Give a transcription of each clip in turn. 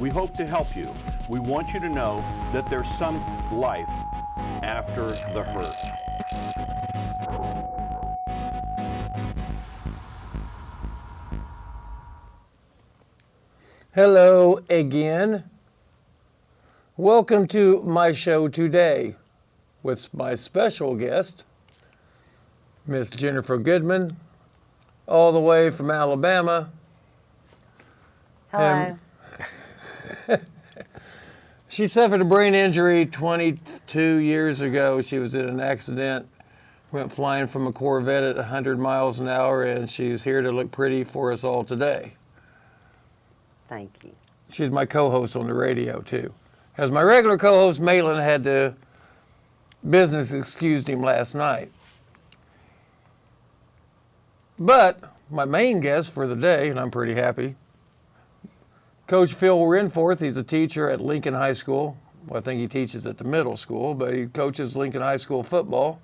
We hope to help you. We want you to know that there's some life after the hurt. Hello again. Welcome to my show today with my special guest, Miss Jennifer Goodman, all the way from Alabama. Hello. She suffered a brain injury 22 years ago. She was in an accident, went flying from a Corvette at 100 miles an hour, and she's here to look pretty for us all today. Thank you. She's my co-host on the radio, too. As my regular co-host, Malin, had to business excused him last night. But my main guest for the day, and I'm pretty happy, Coach Phil Renforth. He's a teacher at Lincoln High School. Well, I think he teaches at the middle school, but he coaches Lincoln High School football.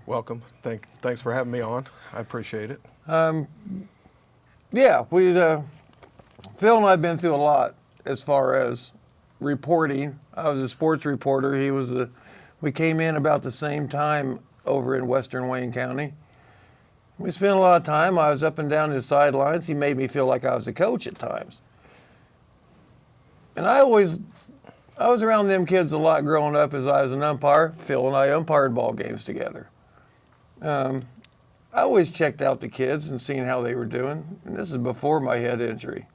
Welcome. Thanks for having me on. I appreciate it. Yeah, Phil and I have been through a lot as far as reporting. I was a sports reporter. We came in about the same time over in Western Wayne County. We spent a lot of time. I was up and down his sidelines. He made me feel like I was a coach at times. And I was around them kids a lot growing up as I was an umpire. Phil and I umpired ball games together. I always checked out the kids and seen how they were doing. And this is before my head injury.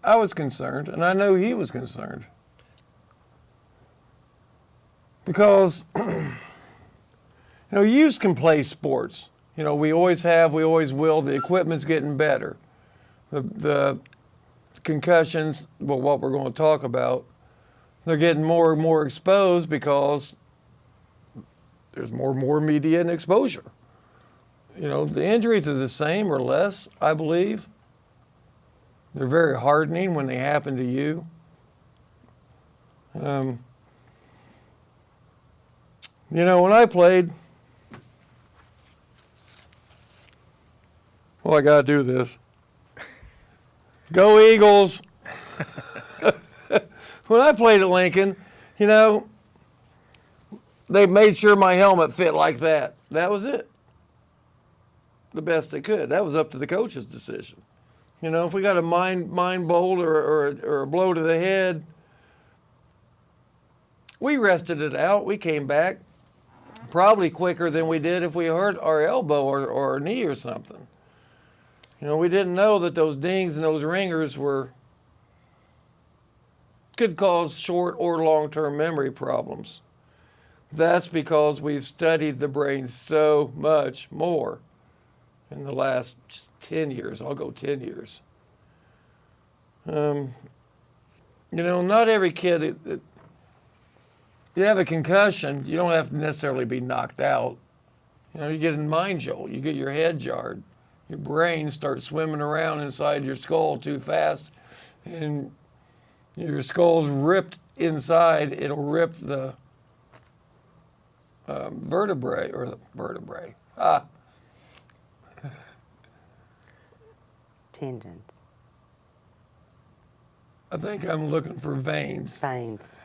I was concerned, and I know he was concerned. Because, youths can play sports. We always have, we always will. The equipment's getting better. The concussions, well, what we're going to talk about, they're getting more and more exposed because there's more and more media and exposure. The injuries are the same or less, I believe. They're very hardening when they happen to you. When I played, well, I got to do this. Go Eagles. When I played at Lincoln, they made sure my helmet fit like that. That was it. The best they could. That was up to the coach's decision. If we got a mind bolt or a blow to the head, we rested it out. We came back probably quicker than we did if we hurt our elbow or our knee or something. We didn't know that those dings and those ringers could cause short or long-term memory problems. That's because we've studied the brain so much more in the last 10 years. I'll go 10 years. Not every kid, you have a concussion, you don't have to necessarily be knocked out. You get a mind jolt, you get your head jarred. Your brain starts swimming around inside your skull too fast, and your skull's ripped inside. It'll rip the vertebrae. Tendons. I think I'm looking for veins. Veins.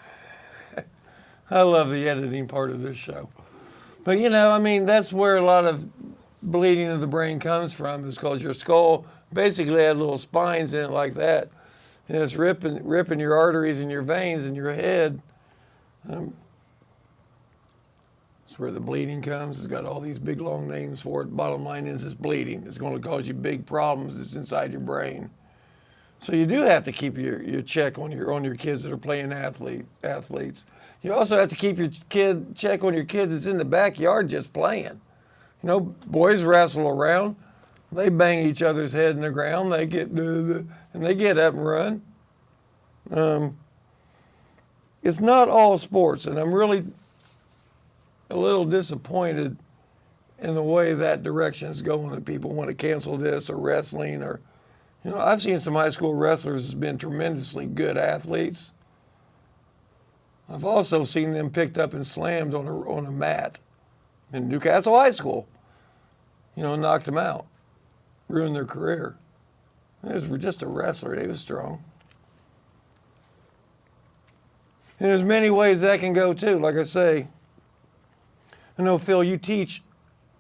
I love the editing part of this show. But, that's where a lot of bleeding of the brain comes from, is because your skull basically has little spines in it like that. And it's ripping your arteries and your veins in your head. That's where the bleeding comes. It's got all these big, long names for it. Bottom line is it's bleeding. It's going to cause you big problems. It's inside your brain. So you do have to keep your check on your kids that are playing athletes. You also have to keep your check on your kids that's in the backyard just playing. Boys wrestle around. They bang each other's head in the ground. They get up and run. It's not all sports, and I'm really a little disappointed in the way that direction is going, that people want to cancel this or wrestling or, I've seen some high school wrestlers who's been tremendously good athletes. I've also seen them picked up and slammed on a mat in Newcastle High School. Knocked them out, ruined their career. He was just a wrestler. He was strong. And there's many ways that can go too. Like I say, I know, Phil, you teach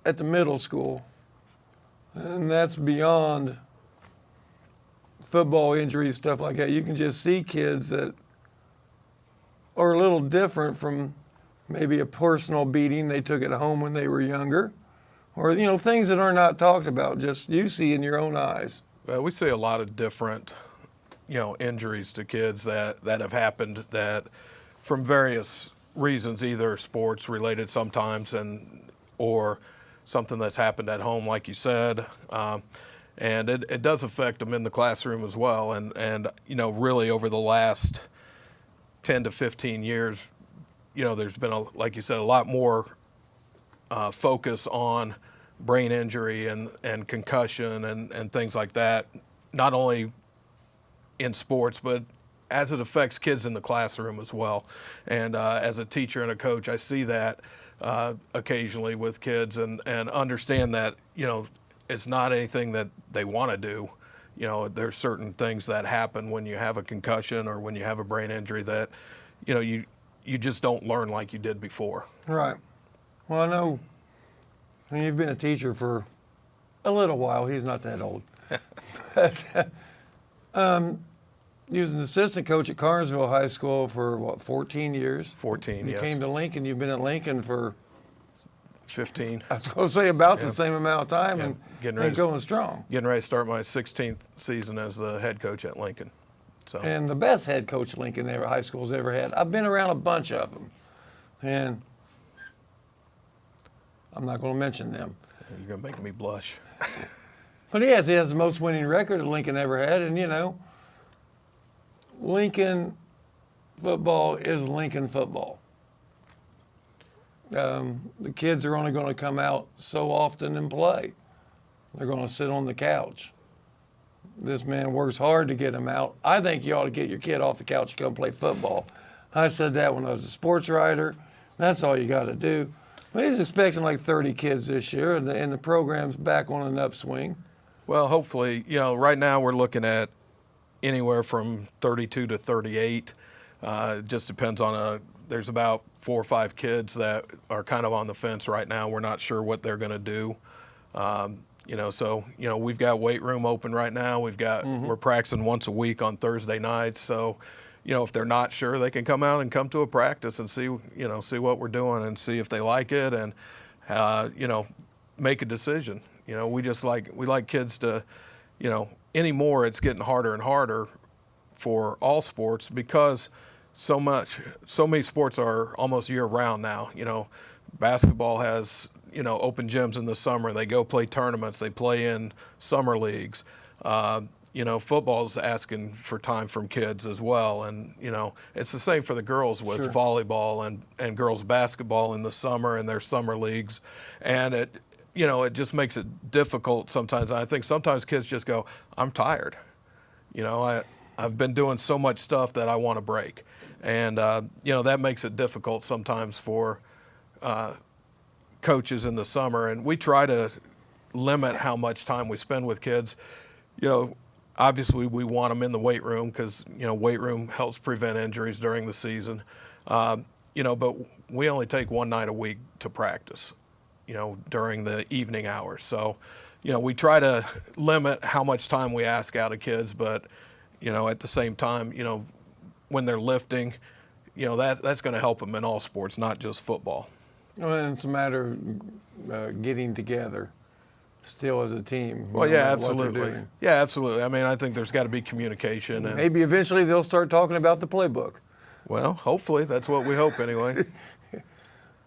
at the middle school, and that's beyond football injuries, stuff like that. You can just see kids that are a little different from maybe a personal beating they took at home when they were younger, or, you know, things that are not talked about, just you see in your own eyes. Well, we see a lot of different, injuries to kids that have happened that from various reasons, either sports related sometimes or something that's happened at home, like you said. And it does affect them in the classroom as well. And really over the last 10 to 15 years, there's been, like you said, a lot more focus on brain injury and concussion and things like that, not only in sports, but as it affects kids in the classroom as well. And as a teacher and a coach, I see that occasionally with kids and understand that, it's not anything that they want to do. There's certain things that happen when you have a concussion or when you have a brain injury that, you just don't learn like you did before. Right. Well, I mean, you've been a teacher for a little while. He's not that old. But, you was an assistant coach at Carnesville High School for, 14 years? 14, You yes. came to Lincoln. You've been at Lincoln for, 15. I was going to say, about the same amount of time, Yeah, and getting ready to- going strong. Getting ready to start my 16th season as the head coach at Lincoln. So And the best head coach Lincoln High School's ever had. I've been around a bunch of them, and I'm not going to mention them. you're going to make me blush. But he has the most winning record that Lincoln ever had, and Lincoln football is Lincoln football. The kids are only going to come out so often and play. They're going to sit on the couch. This man works hard to get them out. I think you ought to get your kid off the couch and come play football. I said that when I was a sports writer. That's all you got to do. But he's expecting like 30 kids this year, and the program's back on an upswing. Well, hopefully, right now we're looking at anywhere from 32 to 38. It just depends on there's about 4 or 5 kids that are kind of on the fence right now. We're not sure what they're going to do. So we've got weight room open right now. We're practicing once a week on Thursday nights. So, if they're not sure, they can come out and come to a practice and see what we're doing and see if they like it and, make a decision. We like kids to, anymore it's getting harder and harder for all sports because so many sports are almost year round now. Basketball has, open gyms in the summer. They go play tournaments. They play in summer leagues. Football's asking for time from kids as well. And, it's the same for the girls with volleyball and girls basketball in the summer and their summer leagues. And it just makes it difficult sometimes. I think sometimes kids just go, I'm tired. I've been doing so much stuff that I want to break. And, that makes it difficult sometimes for coaches in the summer. And we try to limit how much time we spend with kids. Obviously we want them in the weight room because, weight room helps prevent injuries during the season. But we only take one night a week to practice, during the evening hours. So, we try to limit how much time we ask out of kids, but, at the same time, when they're lifting, that's going to help them in all sports, not just football. Well, it's a matter of getting together still as a team. Well, no yeah, matter what they're absolutely. doing. Yeah, absolutely. I mean, I think there's got to be communication. And, Maybe eventually they'll start talking about the playbook. well, hopefully. That's what we hope anyway.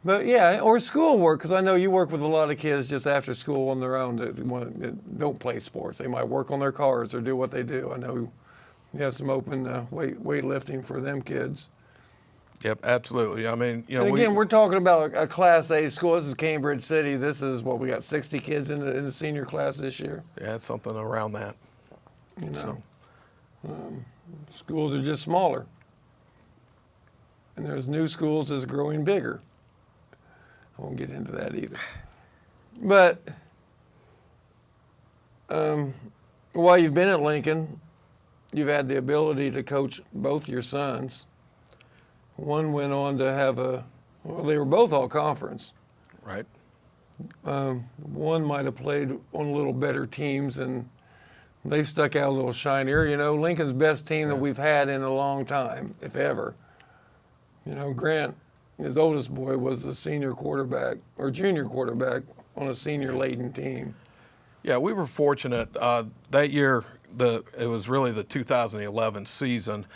But yeah, or schoolwork, because I know you work with a lot of kids just after school on their own that don't play sports. They might work on their cars or do what they do. I know you have some open weightlifting for them kids. Yep, absolutely. I mean, And again, we're talking about a Class A school. This is Cambridge City. This is what we got 60 kids in the senior class this year. yeah, it's something around that. Schools are just smaller, and there's new schools that's growing bigger. I won't get into that either. But While you've been at Lincoln, you've had the ability to coach both your sons. One went on to have they were both all conference. Right. One might have played on a little better teams, and they stuck out a little shinier. You know, Lincoln's best team that we've had in a long time, if ever. You know, Grant, his oldest boy, was a senior quarterback or junior quarterback on a senior-laden team. Yeah, we were fortunate that year. It was really the 2011 season.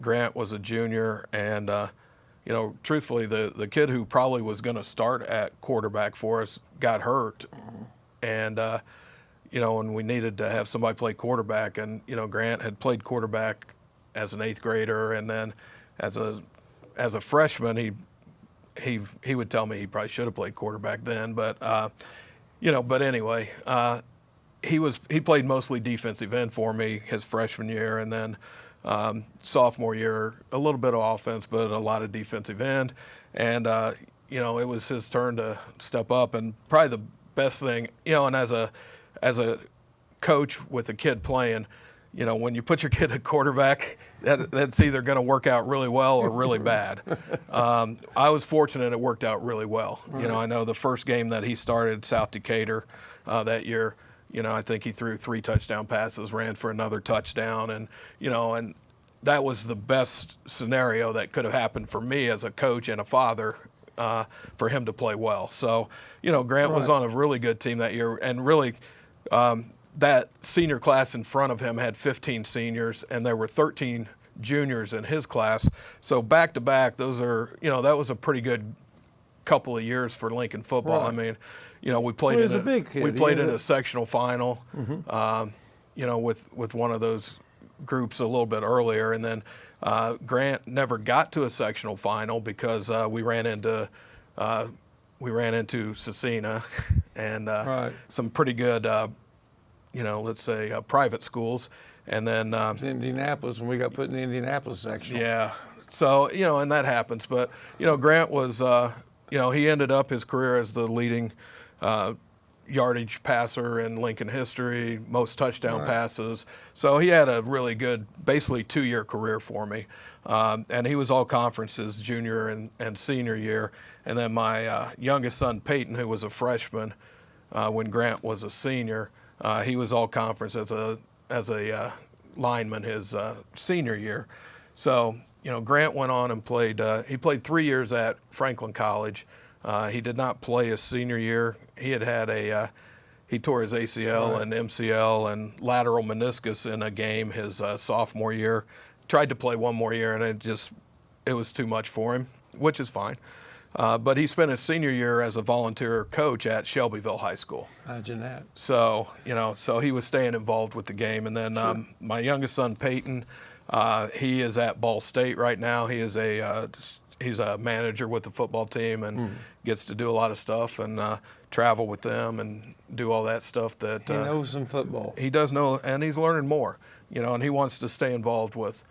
Grant was a junior, and you know, truthfully, the kid who probably was going to start at quarterback for us got hurt, and you know, and we needed to have somebody play quarterback. And you know, Grant had played quarterback as an 8th grader, and then as a freshman, he would tell me he probably should have played quarterback then, but you know, but anyway, he played mostly defensive end for me his freshman year, and then sophomore year a little bit of offense, but a lot of defensive end, and you know, it was his turn to step up. And probably the best thing, you know, and as a coach with a kid playing, you know, when you put your kid at quarterback, that's either going to work out really well or really bad. I was fortunate it worked out really well. You know, I know the first game that he started, South Decatur, that year, you know, I think he threw 3 touchdown passes, ran for another touchdown, and, you know, and that was the best scenario that could have happened for me as a coach and a father, for him to play well. So, you know, Grant was on a really good team that year, and really, that senior class in front of him had 15 seniors, and there were 13 juniors in his class. So back to back, those are, you know, that was a pretty good couple of years for Lincoln football. I mean, you know, we played in a sectional final, you know, with one of those groups a little bit earlier, and then Grant never got to a sectional final because we ran into Cecina and some pretty good, you know, let's say private schools, and then Indianapolis, when we got put in the Indianapolis section. Yeah, so you know, and that happens. But you know, Grant was, you know, he ended up his career as the leading yardage passer in Lincoln history, most touchdown passes. So he had a really good, basically 2-year career for me, and he was all conferences junior and senior year. And then my youngest son Peyton, who was a freshman when Grant was a senior. He was all conference as a lineman his senior year. So, you know, Grant went on and played. He played 3 years at Franklin College. He did not play his senior year. He he tore his ACL and MCL and lateral meniscus in a game his sophomore year. Tried to play one more year, and it was too much for him, which is fine. But he spent his senior year as a volunteer coach at Shelbyville High School. Imagine that. So, you know, so he was staying involved with the game. And then my youngest son, Peyton, he is at Ball State right now. He is he's a manager with the football team and gets to do a lot of stuff and travel with them and do all that stuff that he knows some football. He does know, and he's learning more, you know, and he wants to stay involved with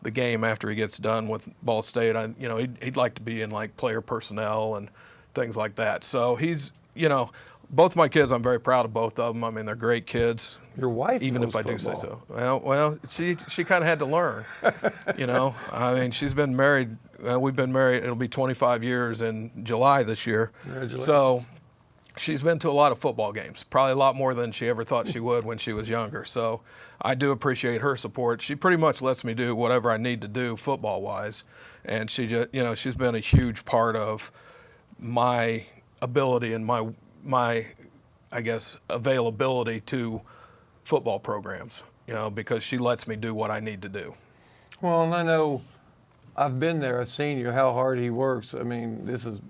the game after he gets done with Ball State. You know, he'd like to be in like player personnel and things like that. So he's, you know, both my kids, I'm very proud of both of them. I mean, they're great kids. Your wife even knows if I football. do say so. Well, she kind of had to learn. You know, I mean, she's been married. We've been married. It'll be 25 years in July this year. Congratulations. So she's been to a lot of football games, probably a lot more than she ever thought she would when she was younger. So I do appreciate her support. She pretty much lets me do whatever I need to do football-wise, and she just, you know, she's been a huge part of my ability and my I guess availability to football programs, you know, because she lets me do what I need to do. Well, and I know I've been there. I've seen how hard he works. I mean, this is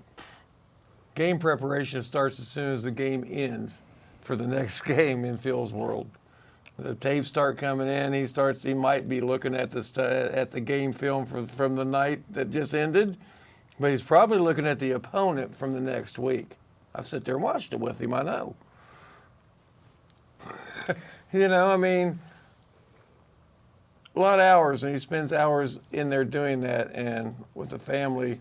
game preparation starts as soon as the game ends for the next game in Phil's world. The tapes start coming in. He might be looking at the game film from the night that just ended, but he's probably looking at the opponent from the next week. I've sat there and watched it with him. I know. You know, I mean, a lot of hours, and he spends hours in there doing that, and with the family.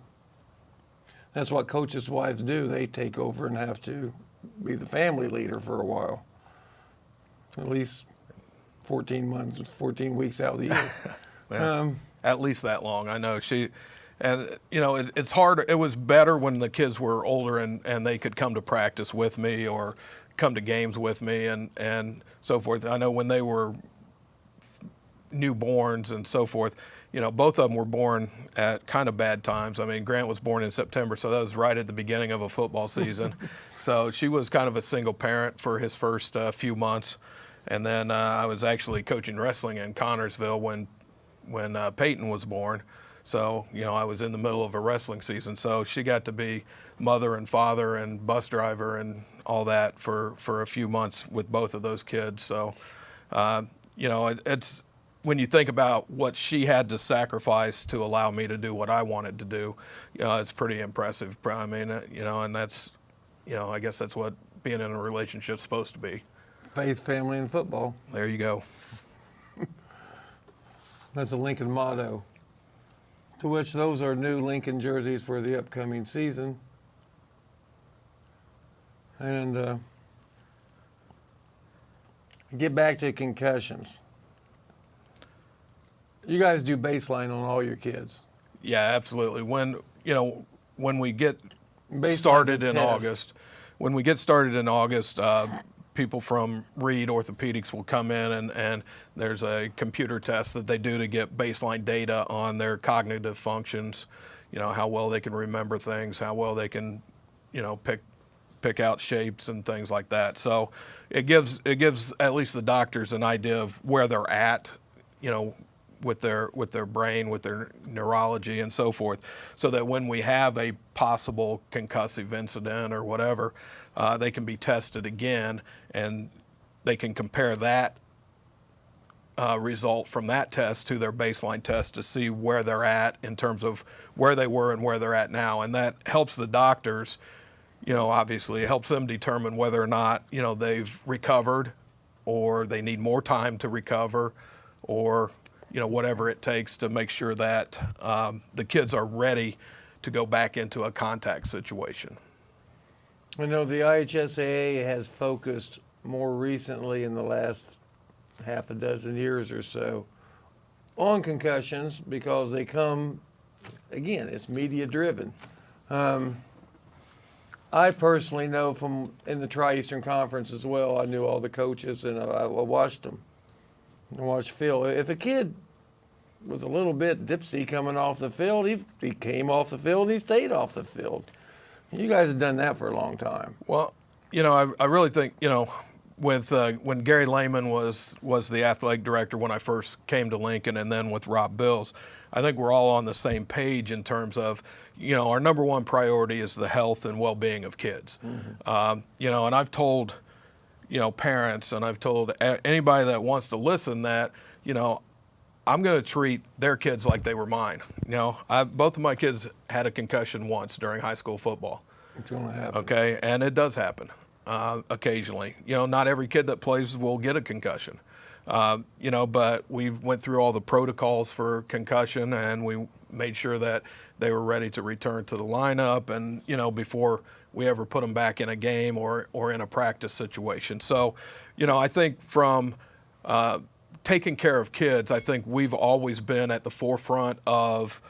That's what coaches' wives do. They take over and have to be the family leader for a while. At least 14 months, 14 weeks out of the year. Yeah, at least that long. I know she, and it's hard. It was better when the kids were older and they could come to practice with me or come to games with me and so forth. I know when they were newborns and so forth, both of them were born at kind of bad times. I mean, Grant was born in September, so that was right at the beginning of a football season. So she was kind of a single parent for his first few months. And then I was actually coaching wrestling in Connorsville when Peyton was born. So, I was in the middle of a wrestling season. So she got to be mother and father and bus driver and all that for a few months with both of those kids. So, it's when you think about what she had to sacrifice to allow me to do what I wanted to do, it's pretty impressive. I mean, and that's, I guess that's what being in a relationship's supposed to be. Faith, family, and football. There you go. That's a Lincoln motto. To which those are new Lincoln jerseys for the upcoming season. And get back to concussions. You guys do baseline on all your kids. Yeah, absolutely. When we get Baseline's started a in test. August, people from Reed Orthopedics will come in and there's a computer test that they do to get baseline data on their cognitive functions, how well they can remember things, how well they can, pick out shapes and things like that. So it gives at least the doctors an idea of where they're at, with their brain, with their neurology and so forth, so that when we have a possible concussive incident or whatever, they can be tested again and they can compare that result from that test to their baseline test to see where they're at in terms of where they were and where they're at now. And that helps the doctors, obviously it helps them determine whether or not, they've recovered or they need more time to recover or whatever it takes to make sure that the kids are ready to go back into a contact situation. I know the IHSAA has focused more recently in the last half a dozen years or so on concussions because they come, again, it's media driven. I personally know from in the Tri-Eastern Conference as well, I knew all the coaches and I watched them. I watched Phil. If a kid was a little bit dipsy coming off the field, he came off the field and he stayed off the field. You guys have done that for a long time. Well, I really think, with when Gary Lehman was the athletic director when I first came to Lincoln and then with Rob Bills, I think we're all on the same page in terms of, our number one priority is the health and well-being of kids. Mm-hmm. And I've told, parents and I've told anybody that wants to listen that, I'm going to treat their kids like they were mine. Both of my kids had a concussion once during high school football. It's going to happen. Okay, and it does happen occasionally. Not every kid that plays will get a concussion. But we went through all the protocols for concussion and we made sure that they were ready to return to the lineup and, before we ever put them back in a game or in a practice situation. So, I think from taking care of kids, I think we've always been at the forefront of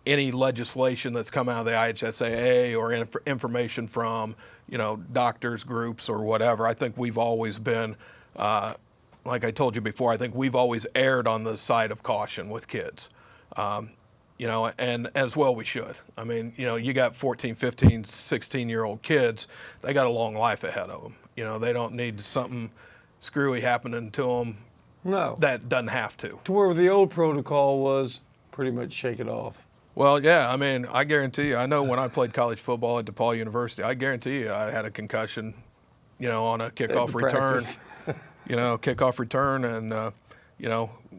any legislation that's come out of the IHSAA or information from, doctors groups or whatever. I think we've always been, like I told you before, I think we've always erred on the side of caution with kids, and as well we should. I mean, you got 14, 15, 16-year-old kids, they got a long life ahead of them. They don't need something screwy happening to them. No. That doesn't have to. To where the old protocol was pretty much shake it off. Well, yeah, I mean, I guarantee you, I know when I played college football at DePaul University, I guarantee you I had a concussion, on a kickoff return. Kickoff return, and,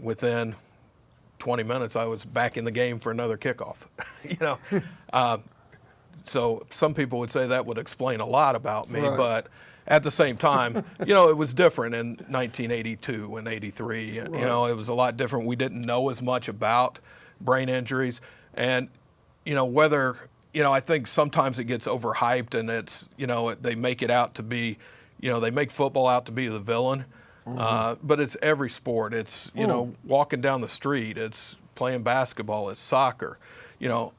within 20 minutes I was back in the game for another kickoff, So some people would say that would explain a lot about me, right. But at the same time, it was different in 1982 and 83. Right. It was a lot different. We didn't know as much about brain injuries. And, whether, I think sometimes it gets overhyped and it's, they make it out to be, they make football out to be the villain. but it's every sport. It's, you know, walking down the street. It's playing basketball. It's soccer. You know,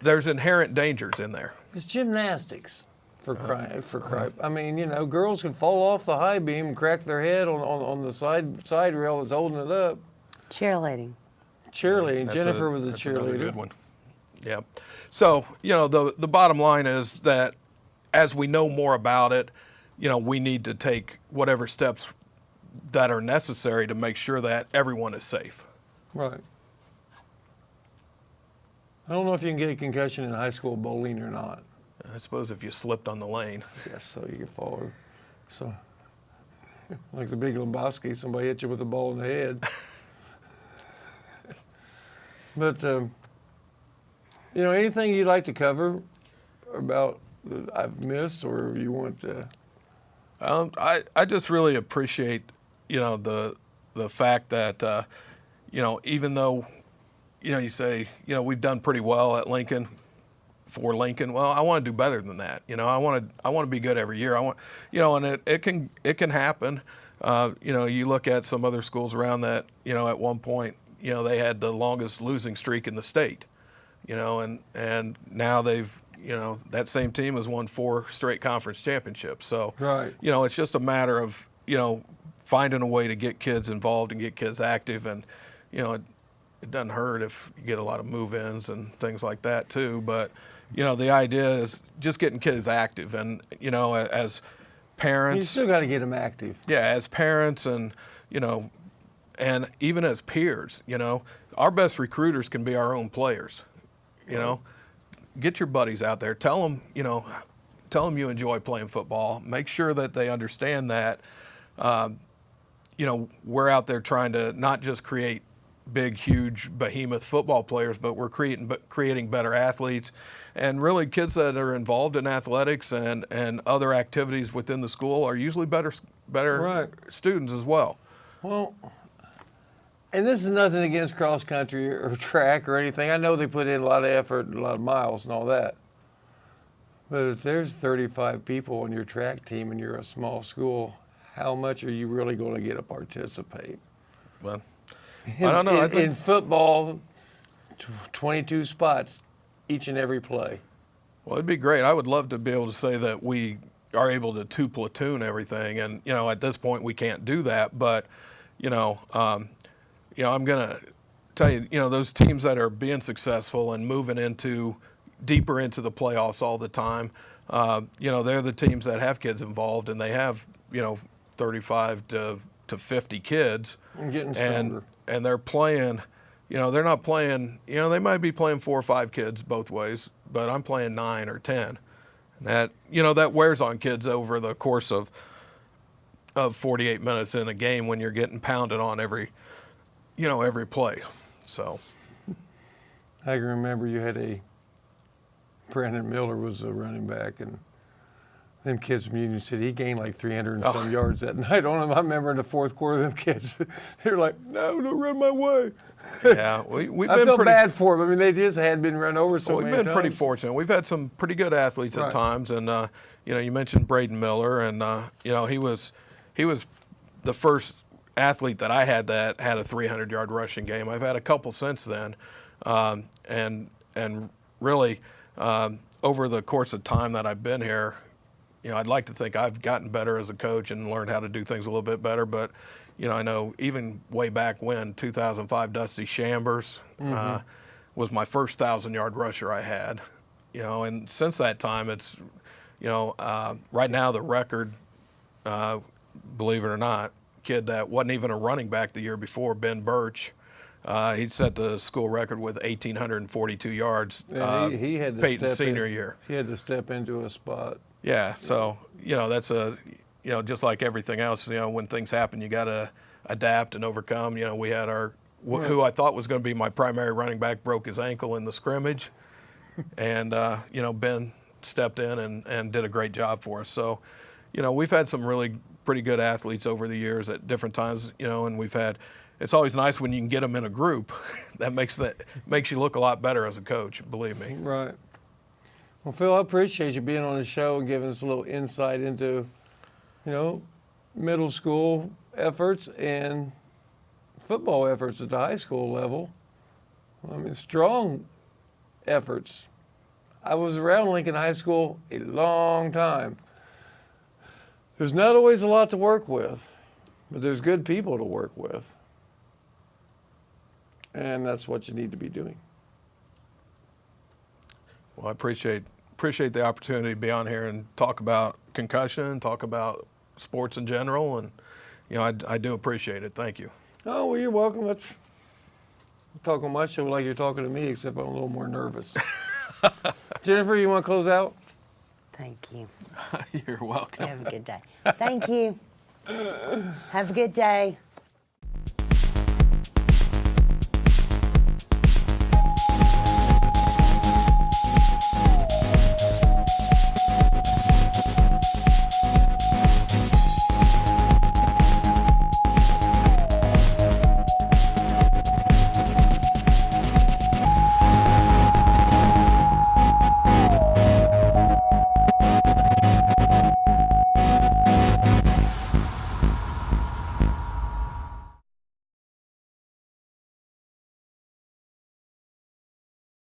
there's inherent dangers in there. It's gymnastics. For crying. I mean, you know, girls can fall off the high beam and crack their head on the side rail that's holding it up. Cheerleading. Cheerleading. Jennifer was a That's another cheerleader. good one. Yeah. So, you know, the bottom line is that as we know more about it, you know, we need to take whatever steps that are necessary to make sure that everyone is safe. Right. I don't know if you can get a concussion in high school bowling or not. I suppose if you slipped on the lane. Yes, so you can fall over. So, like the Big Lebowski, somebody hit you with a ball in the head. But, you know, anything you'd like to cover about that I've missed or you want to? I just really appreciate, you know, the fact that, you know, even though, you know, you say, you know, we've done pretty well at Lincoln, for Lincoln. Well, I want to do better than that. You know, I want to be good every year. I want, you know, and it can happen. You know, you look at some other schools around that, you know, at one point, you know, they had the longest losing streak in the state, you know, and now they've, you know, that same team has won 4 straight conference championships. So, Right. you know, it's just a matter of, you know, finding a way to get kids involved and get kids active. And, you know, it doesn't hurt if you get a lot of move-ins and things like that too. But, you know, the idea is just getting kids active. And, you know, as parents. You still got to get them active. Yeah, as parents and, you know, and even as peers, you know, our best recruiters can be our own players. You know, get your buddies out there. Tell them, you know, you enjoy playing football. Make sure that they understand that, you know, we're out there trying to not just create big, huge, behemoth football players, but we're creating better athletes and really kids that are involved in athletics and other activities within the school are usually better Right. students as well. Well, and this is nothing against cross country or track or anything. I know they put in a lot of effort and a lot of miles and all that. But if there's 35 people on your track team and you're a small school, how much are you really going to get to participate? Well, I don't know. In football, 22 spots each and every play. Well, it'd be great. I would love to be able to say that we are able to 2 platoon everything, and you know, at this point we can't do that. But you know, I'm gonna tell you, you know, those teams that are being successful and moving deeper into the playoffs all the time, you know, they're the teams that have kids involved, and they have, you know, 35 to 50 kids, I'm getting stronger. and they're playing. You know, they're not playing, you know, they might be playing 4 or 5 kids both ways, but I'm playing 9 or 10. And that, you know, that wears on kids over the course of 48 minutes in a game when you're getting pounded on every play. So I can remember you had Brandon Miller was a running back, and them kids from Union City, he gained like 300 and some yards that night on him. I remember in the fourth quarter, them kids, they were like, no, don't run my way. yeah, we've I been felt pretty bad for them. I mean, they just had been run over so Well, many we've been times. pretty fortunate. We've had some pretty good athletes at Right. times, and you know, you mentioned Braden Miller, and you know, he was the first athlete that I had that had a 300-yard rushing game. I've had a couple since then, and really over the course of time that I've been here, you know, I'd like to think I've gotten better as a coach and learned how to do things a little bit better, but. You know, I know even way back when, 2005, Dusty Chambers was my first 1,000-yard rusher I had. You know, and since that time, it's, you know, right now the record, believe it or not, kid that wasn't even a running back the year before, Ben Birch, he set the school record with 1,842 yards. And he had to Peyton's step senior in, year. He had to step into a spot. Yeah, so, you know, that's you know, just like everything else, you know, when things happen, you got to adapt and overcome. You know, we had who I thought was going to be my primary running back broke his ankle in the scrimmage. And, you know, Ben stepped in and did a great job for us. So, you know, we've had some really pretty good athletes over the years at different times, you know, and it's always nice when you can get them in a group. That makes you look a lot better as a coach, believe me. Right. Well, Phil, I appreciate you being on the show and giving us a little insight into, you know, middle school, efforts and football efforts at the high school level. I mean, strong efforts. I was around Lincoln High School a long time. There's not always a lot to work with, but there's good people to work with. And that's what you need to be doing. Well, I appreciate the opportunity to be on here and talk about concussion, talk about sports in general, and I do appreciate it. Thank you. Oh, well, you're welcome. That's talk on my show like you're talking to me, except I'm a little more nervous. Jennifer, you want to close out? Thank you. You're welcome. Have a good day. Thank you. Have a good day.